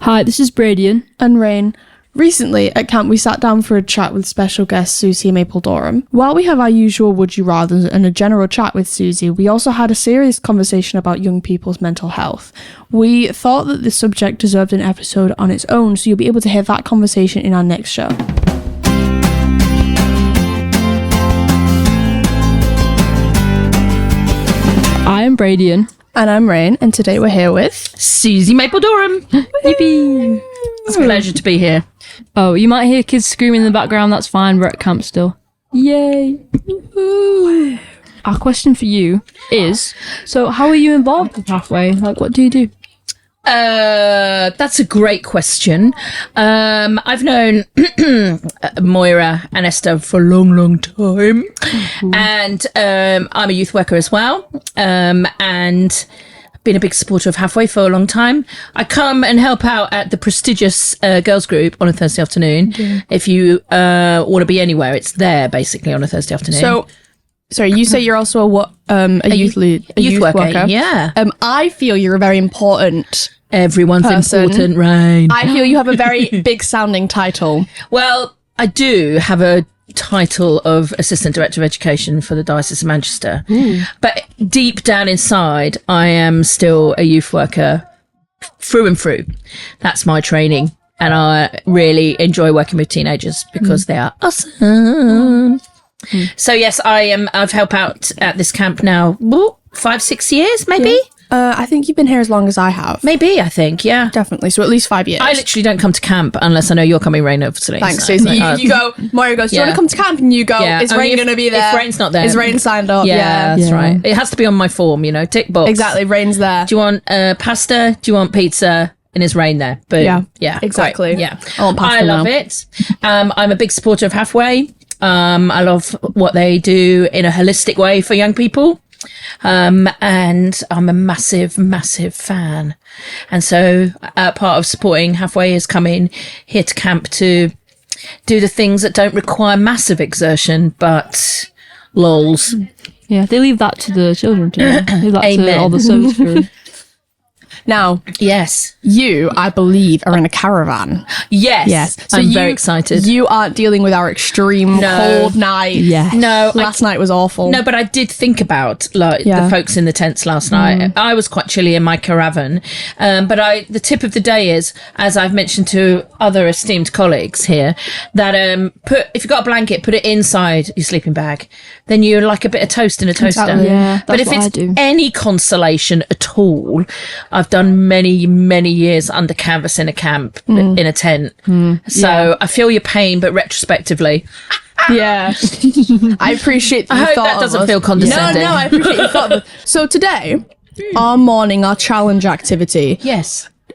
Hi, this is Braidien and Raen. Recently, at camp, we sat down for a chat with special guest Susie Maple-Dorum. While we have our usual would you rather and a general chat with Susie, we also had a serious conversation about young people's mental health. We thought that this subject deserved an episode on its own, so you'll be able to hear that conversation in our next show. I am Braidien. And I'm Raen, and today we're here with Susie Maple-Dorum. Yippee! It's a pleasure to be here. Oh, you might hear kids screaming in the background. That's fine. We're at camp still. Yay! Woo-hoo. Our question for you is: so, how are you involved with Hafway? Like, what do you do? That's a great question. I've known Moira and Esther for a long, long time. Mm-hmm. And I'm a youth worker as well. And I've been a big supporter of Hafway for a long time. I come and help out at the prestigious girls group on a Thursday afternoon. Mm-hmm. If you want to be anywhere, it's there basically on a Thursday afternoon. So, sorry, you say you're also a youth worker. Yeah. I feel you're a very important Everyone's person. Important, right? I feel you have a very big sounding title. Well, I do have a title of Assistant Director of Education for the Diocese of Manchester. But deep down inside, I am still a youth worker through and through. That's my training. And I really enjoy working with teenagers because they are awesome. So yes, I've helped out at this camp now 5-6 years, maybe. I think you've been here as long as I have. Maybe, I think, yeah. Definitely. So at least 5 years. I literally don't come to camp unless I know you're coming, Raen, obviously. Thanks, so, Susie. You go, Mario goes, do you want to come to camp? And you go, is Raen going to be there? If Raen's not there. Is Raen signed up? Yeah, that's right. It has to be on my form, tick box. Exactly, Raen's there. Do you want pasta? Do you want pizza? And is Raen there? Boom. Yeah, exactly. Great. Yeah. I love it. I'm a big supporter of Hafway. I love what they do in a holistic way for young people. And I'm a massive, massive fan. And so part of supporting Hafway is coming here to camp to do the things that don't require massive exertion, but lols. Yeah, they leave that to the children to do. They leave that Amen. to all the service crew. Now, yes, you, I believe, are in a caravan. Yes. So I'm very excited. You aren't dealing with our extreme cold night. Yeah. No, last night was awful. No, but I did think about the folks in the tents last night. I was quite chilly in my caravan, but the tip of the day is, as I've mentioned to other esteemed colleagues here, that if you've got a blanket, put it inside your sleeping bag. Then you're like a bit of toast in a toaster. Exactly. Yeah, but if it's any consolation at all, I've done many, many years under canvas in a camp, in a tent. So I feel your pain, but retrospectively. Yeah. I appreciate that. I hope that doesn't feel condescending. No, I appreciate you thought of it. So today, our challenge activity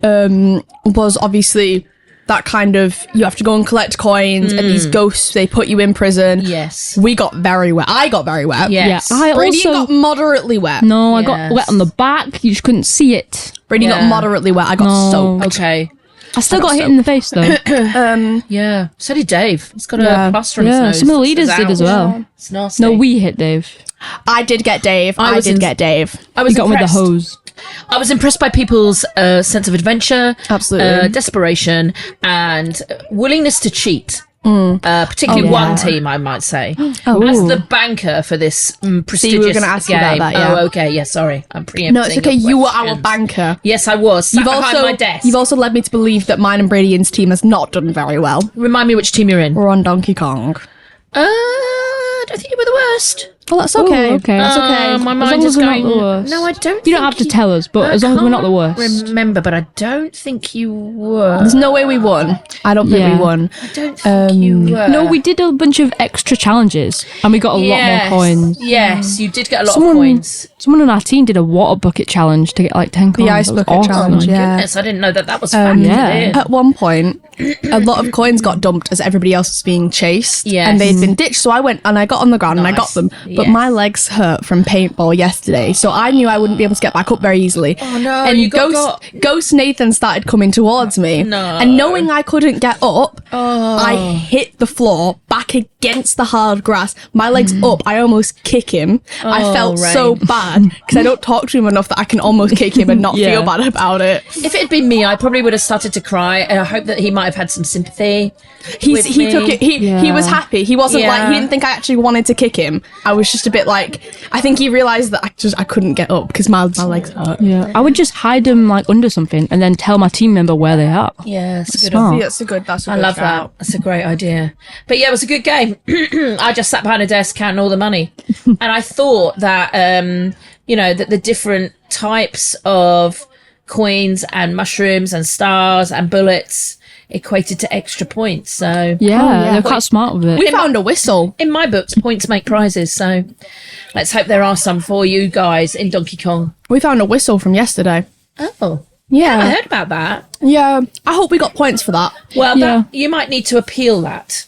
was obviously that kind of, you have to go and collect coins and these ghosts, they put you in prison. Yes. We got very wet. I got very wet. Yes. Yeah, Braidien got moderately wet. No, I got wet on the back. You just couldn't see it. Braidien got moderately wet. I got soaked. Okay. I still got hit in the face though. Yeah. So did Dave. He's got a plaster on his nose. Some of the leaders did as well. It's nasty. No, we hit Dave. I did get Dave. I did get Dave. I was got him with the impressed. hose. I was impressed by people's sense of adventure, Absolutely. desperation, and willingness to cheat. Particularly one team, I might say. As the banker for this prestigious we were going to ask game. you about that, yeah. Oh, okay. Yeah, sorry. I'm preempting. No, it's okay. your You were our questions. banker. Yes, I was. Sat behind my desk. You've also led me to believe that mine and Braidien's team has not done very well. Remind me which team you're in. We're on Donkey Kong. I don't think you were the worst. Well, that's okay. okay. That's okay. My As mind long is as we're not going. the worst. No, I don't. You don't have to tell us, but as long as we're not the worst. Remember, but I don't think you were. There's no way we won. I don't think we won. I don't think you were. No, we did a bunch of extra challenges, and we got a lot more coins. Yes, you did get a lot of coins. Someone on our team did a water bucket challenge to get like 10 coins. The ice That was bucket awesome. challenge, yeah. Goodness, I didn't know that was factored in. At one point, a lot of coins got dumped as everybody else was being chased. Yes. And they'd been ditched. So I went and I got on the ground and I got them. But Yes. my legs hurt from paintball yesterday. So I knew I wouldn't be able to get back up very easily. Oh, no, And you got- Ghost Nathan started coming towards me. No. And knowing I couldn't get up, I hit the floor back against the hard grass. My legs up. I almost kick him. I felt so Raen. bad. bad because I don't talk to him enough that I can almost kick him and not feel bad about it. If it had been me, I probably would have started to cry, and I hope that he might have had some sympathy. He with me. took it. He was happy. He wasn't like, he didn't think I actually wanted to kick him. I was just a bit like, I think he realised that I couldn't get up because my legs hurt. Yeah, I would just hide them like under something and then tell my team member where they are. Yeah, that's a good Smart. idea. That's a good. I love that. That's a great idea. But yeah, it was a good game. I just sat behind a desk counting all the money, and I thought that that the different types of coins and mushrooms and stars and bullets equated to extra points. So Yeah, they're quite smart with it. We found a whistle. in my books, points make prizes. So let's hope there are some for you guys in Donkey Kong. We found a whistle from yesterday. Oh, Yeah. I heard about that. Yeah. I hope we got points for that. Well, Yeah. you might need to appeal that.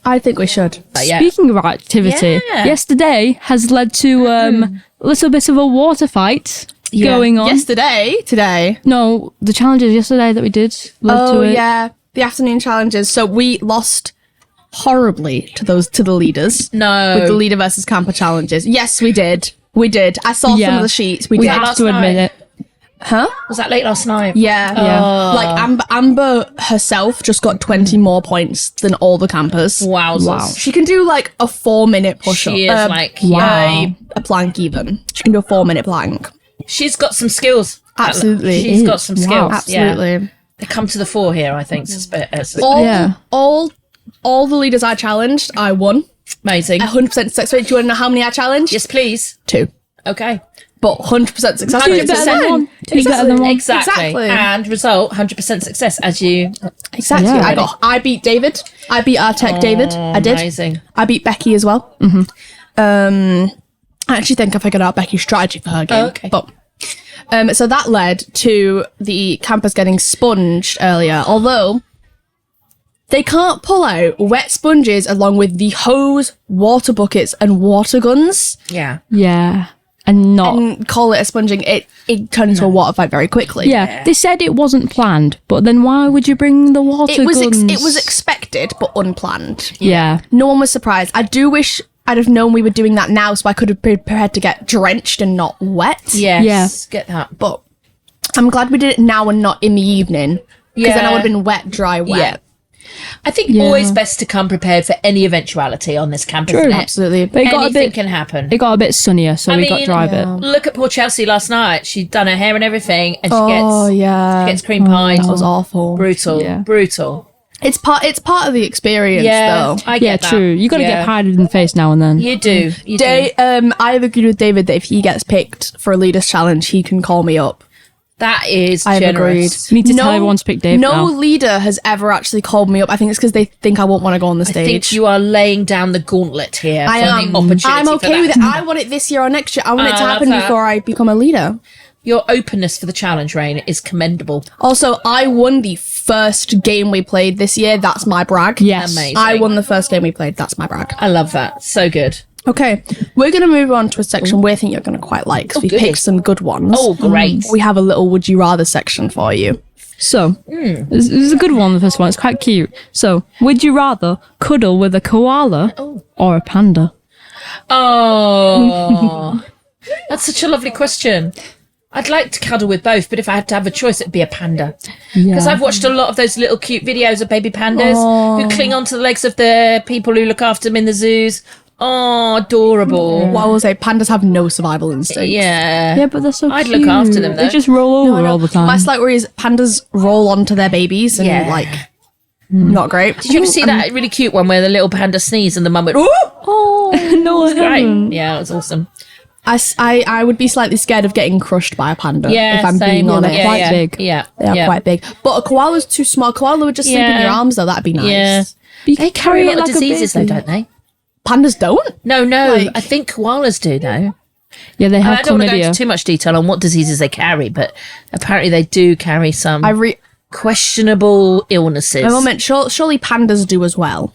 I think we should. But yeah. Speaking of activity, Yeah. yesterday has led to a little bit of a water fight going on. Today. No, the challenges yesterday that we did led to it. Yeah. The afternoon challenges. So we lost horribly to the leaders. No. With the leader versus camper challenges. Yes, we did. We did. I saw some Yeah. of the sheets. We We did. have last to admit night. it. Huh? Was that late last night? Yeah. Like Amber herself just got 20 more points than all the campers. Wowzers. Wow. She can do like a 4-minute push-up. She is like, a plank even. She can do a 4-minute plank. she's got some skills. Absolutely. She's got some skills. Wow. Absolutely. Yeah. They come to the fore here, I think. All the leaders I challenged, I won. Amazing. 100% success rate. Do you want to know how many I challenged? Yes, please. 2. Okay. But 100% success Two's rate. better than one. Two's better than one. Exactly. And result, 100% success as you... Exactly. Yeah. I beat David. I beat our tech David. I did. Amazing. I beat Becky as well. I actually think I figured out Becky's strategy for her game. Oh, okay. But so that led to the campers getting sponged earlier, although they can't pull out wet sponges along with the hose, water buckets, and water guns Yeah. Yeah. And not. and call it a sponging. It turned into a water fight very quickly. Yeah, they said it wasn't planned, but then why would you bring the water It was guns? it was expected but unplanned. Yeah. No one was surprised. I do wish I'd have known we were doing that now, so I could have been prepared to get drenched and not wet. Yes. Get that. But I'm glad we did it now and not in the evening, because then I Yeah. would have been wet, dry, wet. Yeah. I think always best to come prepared for any eventuality on this campus. True. isn't it? Absolutely. But it got a Anything bit. can happen. It got a bit sunnier, so we got dry bit. Look at poor Chelsea last night. She'd done her hair and everything, and Oh yeah, gets cream pie. that was awful. Brutal. Yeah. Brutal. It's part of the experience, Yeah. though. I Yeah, get that. true. You got to Yeah. get padded in the face now and then. You do. You do. I have agreed with David that if he gets picked for a leaders challenge, he can call me up. That is I have generous. You need to tell everyone to pick Dave No now. leader has ever actually called me up. I think it's because they think I won't want to go on the I stage. think you are laying down the gauntlet here I for am. the opportunity. I'm for okay that. with it. I want it this year or next year. I want it to I love happen that. before I become a leader. Your openness for the challenge, Rain, is commendable. Also, I won the first game we played this year. That's my brag. Yes. Amazing. I won the first game we played. That's my brag. I love that. So good. Okay, we're going to move on to a section we think you're going to quite like, because we goody. picked some good ones. Oh, great. We have a little would you rather section for you. So, this is a good one, the first one. It's quite cute. So, would you rather cuddle with a koala or a panda? Oh, that's such a lovely question. I'd like to cuddle with both, but if I had to have a choice, it'd be a panda. Because I've watched a lot of those little cute videos of baby pandas who cling onto the legs of the people who look after them in the zoos. Oh, adorable. What I will say, pandas have no survival instinct. Yeah. Yeah, but they're so I'd cute. look after them, though. They just roll over all the time. My slight worry is pandas roll onto their babies and Yeah. like not great. Did you ever see that really cute one where the little panda sneezed and the mum went, "Ooh!" Oh, no, I Great. haven't. Yeah, it was awesome. I would be slightly scared of getting crushed by a panda. Yeah, if I'm same. being honest. Yeah, quite yeah, big. Yeah. They are yeah. quite big. But a koala's too small. Koala would just sleep in Yeah. your arms though. That'd be nice. Yeah. You They can carry a lot it of like diseases, though, baby. don't they? Pandas don't? No. Like- I think koalas do, though. Yeah, they have I don't want to go chlamydia. into too much detail on what diseases they carry, but apparently they do carry some questionable illnesses. My mum meant surely pandas do as well.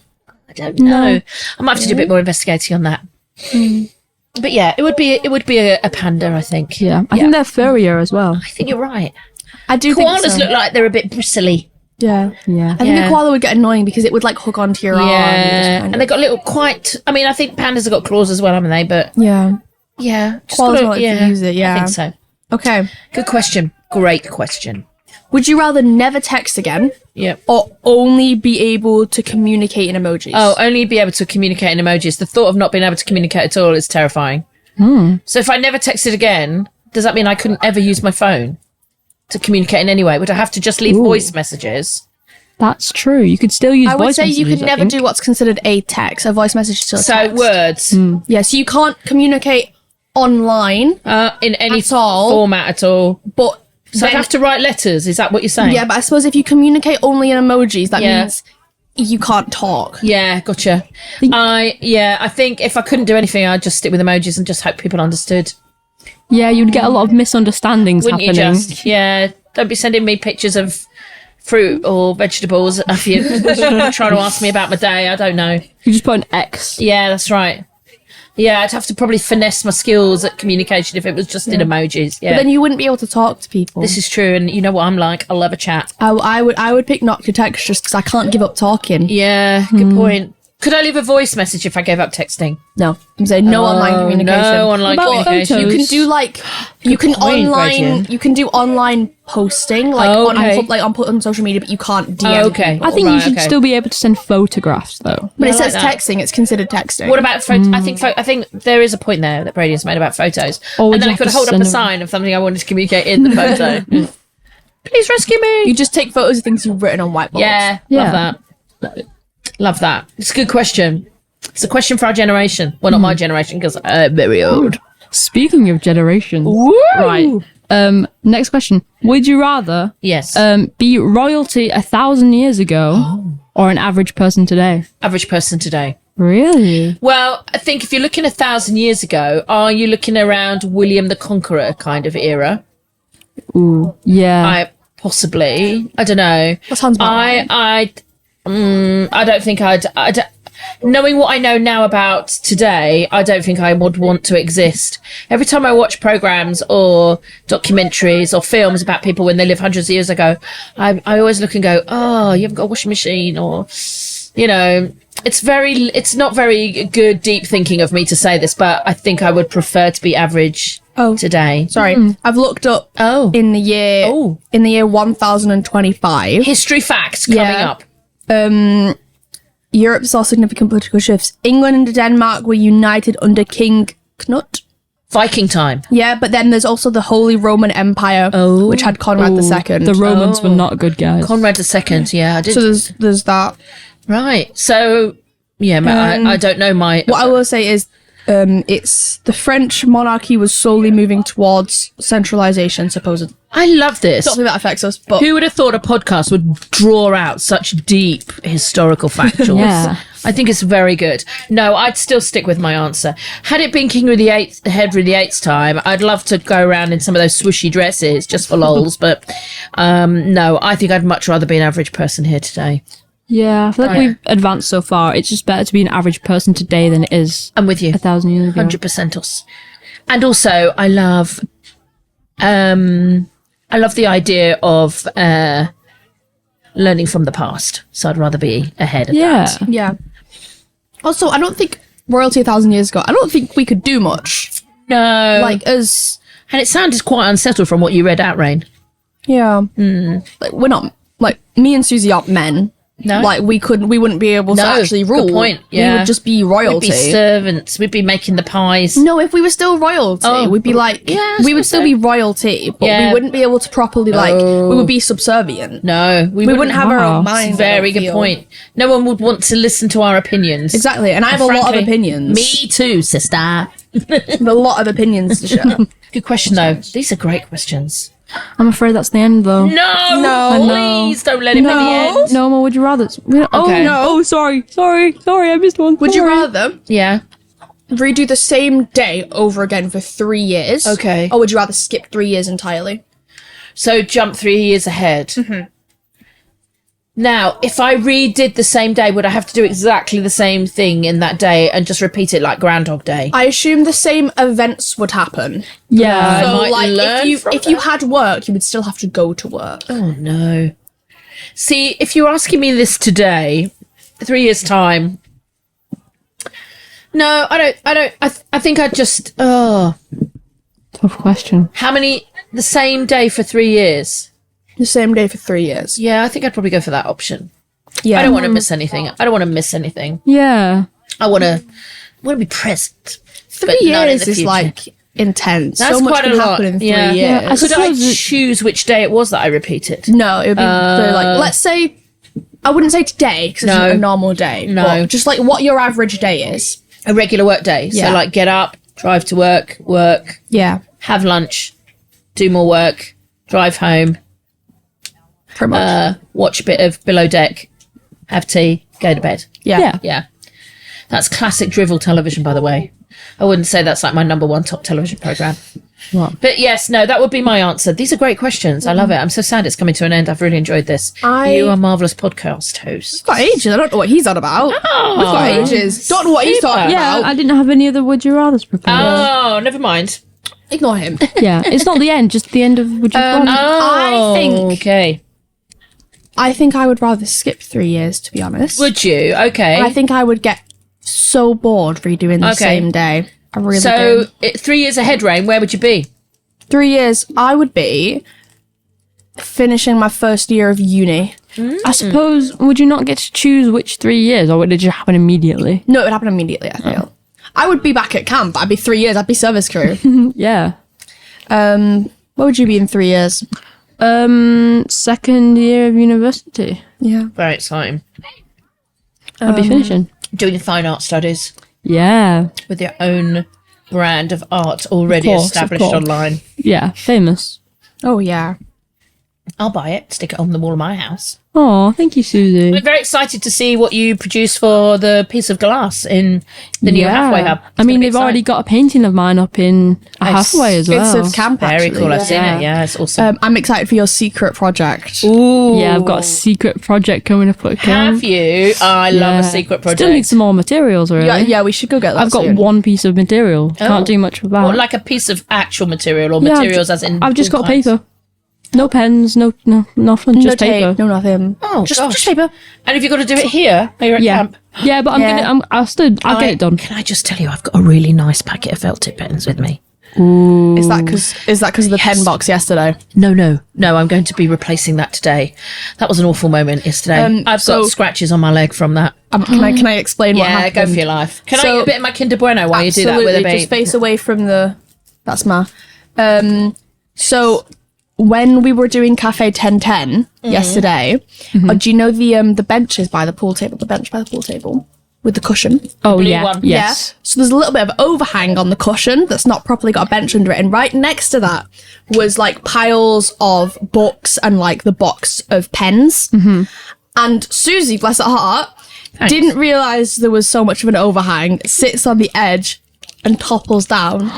I don't know. I might have to do a bit more investigating on that. But yeah, it would be a panda, I think. Yeah, I think they're furrier as well. I think you're right. I do Koalas think so. look like they're a bit bristly. Yeah. Yeah. I think Yeah. a koala would get annoying because it would like hook onto your arm. Yeah, And and they got little I mean, I think pandas have got claws as well, haven't they? But yeah. Yeah. Just Quality gotta, to use it, yeah. I think so. Okay. Good question. Great question. Would you rather never text again Yeah. or only be able to communicate in emojis? Oh, only be able to communicate in emojis. The thought of not being able to communicate at all is terrifying. So if I never texted again, does that mean I couldn't ever use my phone to communicate in any way? Would I have to just leave voice messages? That's true. You could still use I would voice say you messages, could I never think. do what's considered a text. A voice message is still a So text. words Yeah, so you can't communicate online, in any At all. format at all. but So I'd have to write letters. Is that what you're saying? yeah, but I suppose if you communicate only in emojis, that Yeah. means you can't talk. Yeah, gotcha. I think if I couldn't do anything, I'd just stick with emojis and just hope people understood. Yeah, you'd get a lot of misunderstandings Wouldn't happening. you just? Yeah. Don't be sending me pictures of fruit or vegetables if you're trying to ask me about my day. I don't know. You just put an X. Yeah, that's right. Yeah, I'd have to probably finesse my skills at communication if it was just in emojis. Yeah. But then you wouldn't be able to talk to people. This is true, and you know what I'm like. I love a chat. I would pick not to text just because I can't give up talking. Yeah, good point. Could I leave a voice message if I gave up texting? No, I'm saying no online communication. No online What about communication. photos? You can do like you can point, online Braidien. you can do online posting like Oh, on okay. like on social media, but you can't DM. Oh, okay. people. I think you Right, should okay. still be able to send photographs, though. But Yeah, it I says like that. texting. It's considered texting. What about photos? I think there is a point there that Bradian's made about photos. Or would And then you I could have to hold up a send them- sign of something I wanted to communicate in the photo. Please rescue me. You just take photos of things you've written on whiteboards. Yeah, Yeah. love that. Love that. It's a good question. It's a question for our generation. Well, not my generation because I'm very old. Speaking of generations, right? Next question: would you rather Yes. be royalty 1,000 years ago or an average person today? Average person today. Really? Well, I think if you're looking 1,000 years ago, are you looking around William the Conqueror kind of era? Ooh, yeah. I don't know. That sounds about right. I don't think I'd knowing what I know now about today, I don't think I would want to exist. Every time I watch programs or documentaries or films about people when they live hundreds of years ago, I always look and go, oh, you haven't got a washing machine, or, you know, it's not very good deep thinking of me to say this, but I think I would prefer to be average today. Sorry, I've looked up in the year 1025. History facts coming Yeah. up. Europe saw significant political shifts. England and Denmark were united under King Knut. Viking time. Yeah, but then there's also the Holy Roman Empire, which had Conrad II. The Romans were not good guys. Conrad II, yeah, I did. So there's that. Right. So, yeah, I don't know my... What I will say is, it's the French monarchy was slowly moving towards centralization, supposedly. I love this. Something that affects us, but Who would have thought a podcast would draw out such deep historical factuals? Yeah. I think it's very good. No, I'd still stick with my answer. Had it been Henry VIII's time, I'd love to go around in some of those swooshy dresses just for lols, but no, I think I'd much rather be an average person here today. Yeah, I feel like we've advanced so far. It's just better to be an average person today than it is I'm with you. 1,000 years ago. 100% us. And also, I love the idea of learning from the past. So I'd rather be ahead of Yeah. that. yeah. Also, I don't think royalty 1,000 years ago, I don't think we could do much. No. Like, as... And it sounded quite unsettled from what you read out, Rain. Yeah. Like, we're not... Like, me and Susie aren't men. No. Like, we wouldn't be able to No, actually good rule. point, We yeah. would just be We'd royalty. be servants. We'd be making the pies. No, if we were still royalty, we'd be like, yeah, I we would suppose still so. be royalty, but Yeah. we wouldn't be able to properly, like, we would be subservient. No, we We wouldn't have our Wow. own mind. I Very don't good feel. point. No one would want to listen to our opinions. Exactly, and I have a lot of Frankly, opinions. Me too, sister. I have a lot of opinions to share. Good question, though. These are great questions. I'm afraid that's the end, though. No, please don't let it be the end. No more would you rather. Oh, Okay. no. Oh, sorry, I missed one. Would you Sorry. rather Yeah. redo the same day over again for 3 years? Okay. Or would you rather skip 3 years entirely? So jump 3 years ahead. Mm-hmm. Now, if I redid the same day, would I have to do exactly the same thing in that day and just repeat it like Groundhog Day? I assume the same events would happen. Yeah. I So, might like, learn if from you that. had work, you would still have to go to work. Oh, no. See, if you're asking me this today, 3 years' time, No, I don't. I think I'd just. Tough question. How many? The same day for 3 years. The same day for 3 years. Yeah, I think I'd probably go for that option. Yeah. I don't want to miss anything. Yeah. I want to be present. 3 years is like intense. That's so much quite can a lot. happen in 3 Yeah. years. I Could I suppose choose which day it was that I repeated? No, it would be like, let's say, I wouldn't say today because it's No. not a normal day. No. but just like what your average day is. A regular work day. Yeah. So like get up, drive to work, Yeah, have lunch, do more work, drive home, pretty much. watch a bit of Below Deck, have tea, go to bed. Yeah. Yeah. That's classic drivel television, by the way. I wouldn't say that's like my number one top television programme. What? But yes, no, that would be my answer. These are great questions. I love it. I'm so sad it's coming to an end. I've really enjoyed this. You are marvellous podcast host. Got ages. I don't know what he's on about. We've got ages. Don't know what he's talking Yeah, about. I didn't have any other would you rather's prepared. Oh, never mind. Ignore him. Yeah, it's not the end, just the end of would you rather. Oh, I think- okay. I think I would rather skip 3 years, to be honest. Would you? Okay. I think I would get so bored redoing the Okay. same day. I really so, do. 3 years ahead, Rain, where would you be? 3 years, I would be finishing my first year of uni. I suppose, would you not get to choose which 3 years, or would it just happen immediately? No, it would happen immediately, I feel. I would be back at camp. I'd be 3 years. I'd be service crew. Yeah. What would you be in 3 years? Second year of university. Yeah. Very exciting. I'd be finishing. Doing fine art studies Yeah. with your own brand of art already Of course, established of course. online. Yeah, famous. Oh, yeah. I'll buy it, stick it on the wall of my house. Oh, thank you, Susie. I'm very excited to see what you produce for the piece of glass in the new Hafway Hub. I mean, they've already got a painting of mine up in a Halfway as well. It's of camp, very actually. cool. I've seen Yeah. it. Yeah, it's awesome. I'm excited for your secret project. Ooh, Yeah, I've got a secret project coming up at camp. Have you? I love a Yeah. secret project. Still need some more materials, really. Yeah, we should go get that I've got soon. one piece of material. Can't do much with that. What, like a piece of actual material or Yeah, materials as in? I've just all got kinds? paper. No pens, nothing, No just tape, paper. no nothing. Oh, just gosh. paper. And have you got to do it here? Are you at Yeah, camp? yeah, but I'll get it done. Can I just tell you, I've got a really nice packet of felt tip pens with me. Is that because of the pen box yesterday? No, I'm going to be replacing that today. That was an awful moment yesterday. I've so- got scratches on my leg from that. Can I explain what Yeah, happened? go for your life. Can I So- eat a bit of my Kinder Bueno while you do that with a Absolutely, babe? just face away from the. That's my. So when we were doing Cafe 1010 yesterday, do you know the benches by the pool table? The bench by the pool table with the cushion. Oh blue yeah, one. yes. Yeah. So there's a little bit of overhang on the cushion that's not properly got a bench under it, and right next to that was like piles of books and like the box of pens. And Susie, bless her heart, didn't realise there was so much of an overhang. Sits on the edge and topples down.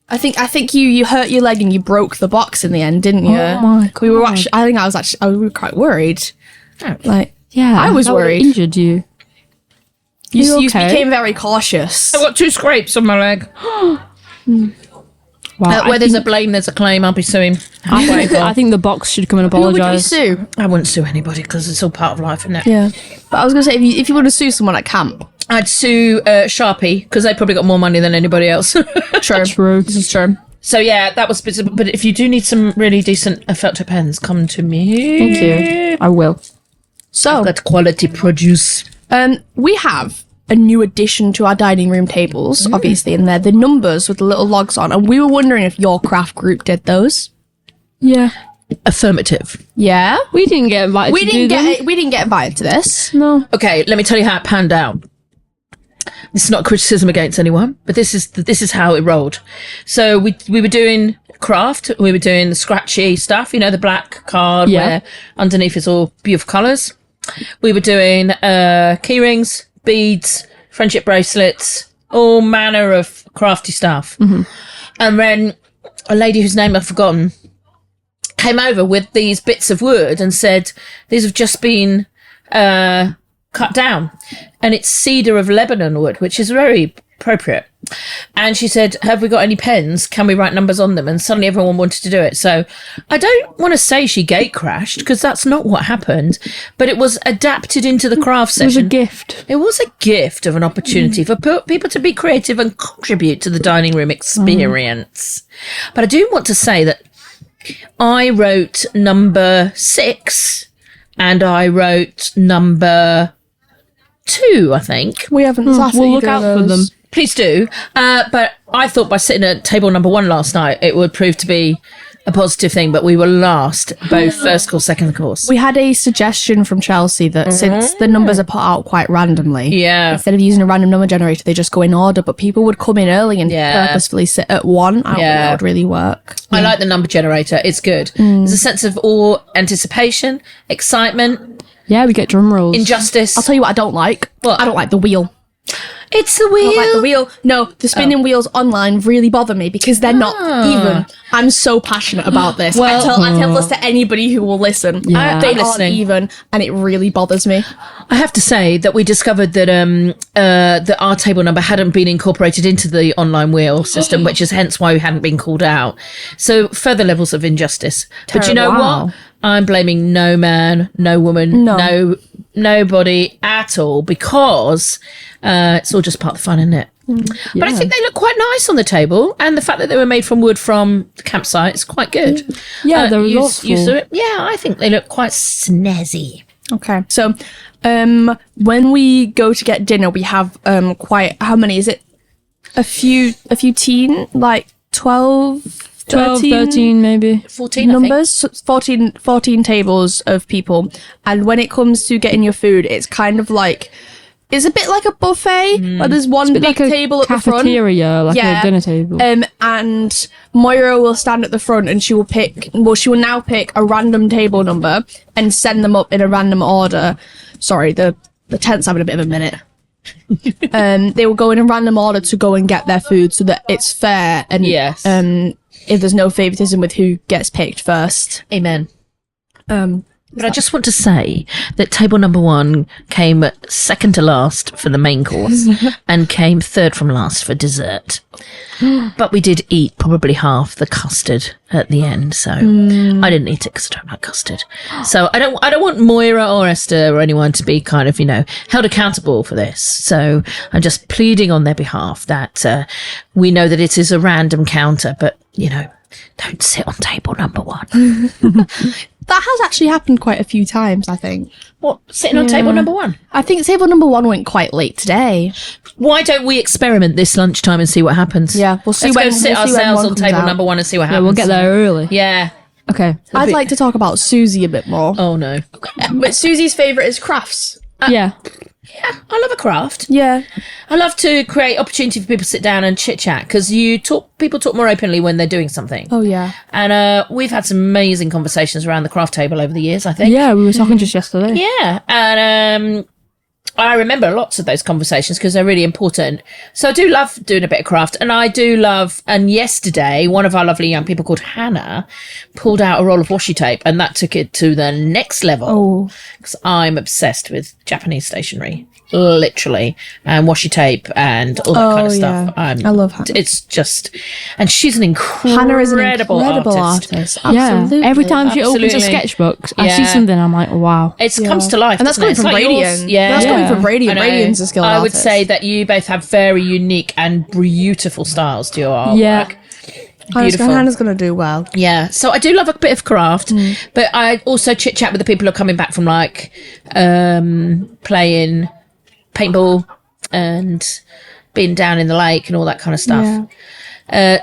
I think you hurt your leg and you broke the box in the end, didn't you? Oh my We were God. actually. I think I was actually. We were quite worried. Like Yeah, I was that would've worried. Injured you. you okay? became very cautious. I've got 2 scrapes on my leg. Wow, Where there's a blame, there's a claim. I'll be suing. I think the box should come and Who would you apologise. sue? I wouldn't sue anybody because it's all part of life, isn't it? Yeah, but I was gonna say if you want to sue someone at camp, I'd sue Sharpie because they probably got more money than anybody else. True. this is true. So yeah, that was. But if you do need some really decent felt tip pens, come to me. Thank you. I will. So Got quality produce. we have a new addition to our dining room tables, obviously, and they're the numbers with the little logs on, and we were wondering if your craft group did those. Yeah. Affirmative. Yeah, We didn't get invited we to didn't do them. get we didn't get invited to this. No. Okay, let me tell you how it panned out. This is not criticism against anyone, but this is how it rolled. So we were doing craft, we were doing the scratchy stuff, you know, the black card Yeah. where underneath is all beautiful colours. We were doing key rings, beads, friendship bracelets, all manner of crafty stuff. And then a lady whose name I've forgotten came over with these bits of wood and said, these have just been cut down, and it's cedar of Lebanon wood, which is very appropriate. And she said, have we got any pens? Can we write numbers on them? And suddenly everyone wanted to do it. So I don't want to say she gate crashed, because that's not what happened, but it was adapted into the craft session. It was a gift. It was a gift of an opportunity for people to be creative and contribute to the dining room experience. But I do want to say that I wrote number 6 and I wrote number 2, I think. We haven't sat We'll at look either out of for them. those. Please do. But I thought by sitting at table number 1 last night, it would prove to be a positive thing, but we were last, both first course, second course. We had a suggestion from Chelsea that since the numbers are put out quite randomly, Yeah. instead of using a random number generator, they just go in order, but people would come in early and Yeah. purposefully sit at 1. I don't think that would really work. I like the number generator. It's good. There's a sense of awe, anticipation, excitement, Yeah, we get drum rolls. injustice. I'll tell you what I don't like. What? I don't like the wheel. It's the I wheel. don't like the wheel. No, the spinning wheels online really bother me because they're not even. I'm so passionate about this. Well- I tell this to anybody who will listen. Yeah. They I'm aren't listening. even, and it really bothers me. I have to say that we discovered that our table number hadn't been incorporated into the online wheel system, which is hence why we hadn't been called out. So further levels of injustice. But you know Wow. what? I'm blaming no man, no woman, nobody at all, because it's all just part of the fun, isn't it? But I think they look quite nice on the table, and the fact that they were made from wood from the campsite is quite good. Yeah, they're you resourceful. saw it? Yeah, I think they look quite snazzy. Okay, so when we go to get dinner, we have quite, how many is it? A few teen, like 12, 12, 13 13 maybe. 14 numbers, so 14 tables of people. And when it comes to getting your food, it's kind of like, it's a bit like a buffet, where there's one big Like a table at the front. cafeteria, like Yeah. a dinner table. And Moira will stand at the front and she will now pick a random table number and send them up in a random order. Sorry, the tent's having a bit of a minute. They will go in a random order to go and get their food so that it's fair and Yes. if there's no favoritism with who gets picked first. Amen. But I just want to say that table number 1 came second to last for the main course and came third from last for dessert. But we did eat probably half the custard at the end, so I didn't eat it because I don't like custard. So I don't want Moira or Esther or anyone to be kind of, held accountable for this. So I'm just pleading on their behalf that we know that it is a random counter, but, don't sit on table number 1. That has actually happened quite a few times, I think. What, sitting on table number 1? I think table number 1 went quite late today. Why don't we experiment this lunchtime and see what happens? Yeah, we'll see Let's when- go sit we'll see when ourselves one on comes table out. number 1 and see what Yeah, happens. we'll get there early. Yeah. Okay. I'd like to talk about Susie a bit more. Oh no. But Susie's favourite is crafts. Yeah. I love a craft. Yeah. I love to create opportunity for people to sit down and chit chat, because people talk more openly when they're doing something. Oh, yeah. And we've had some amazing conversations around the craft table over the years, I think. Yeah, we were talking just yesterday. Yeah. And I remember lots of those conversations because they're really important. So I do love doing a bit of craft, and I do love, and yesterday, one of our lovely young people called Hannah pulled out a roll of washi tape, and that took it to the next level. Oh. Because I'm obsessed with Japanese stationery, literally, and washi tape and all that kind of stuff. yeah. I love Hannah. It's just, and she's an incredible, Hannah is an incredible artist. Yeah. Absolutely. Every time she opens a Absolutely. sketchbook, I see Yeah. something, I'm like, wow. It comes to life, And that's doesn't coming it? from It's like yours. Braidien. Yeah, That's coming from I Braidien. know. Bradien's a skilled I would artist. say that you both have very unique and beautiful styles to your artwork. Yeah. Beautiful. Hannah's going to do well. Yeah, so I do love a bit of craft, but I also chit chat with the people who are coming back from like playing paintball and being down in the lake and all that kind of stuff.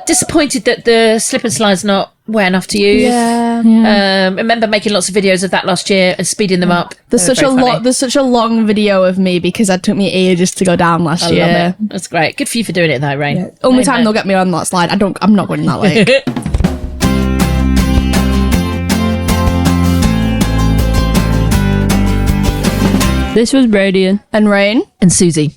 Disappointed that the slip and slide's not wet enough to use. Remember making lots of videos of that last year and speeding them up. There's They such were a very lot. funny. There's such a long video of me because it took me ages to go down last I year. love it. That's great. Good for you for doing it though, Rain. Only time they'll get me on that slide. I'm not going in that lake. This was Braidien. And Rain. And Susie.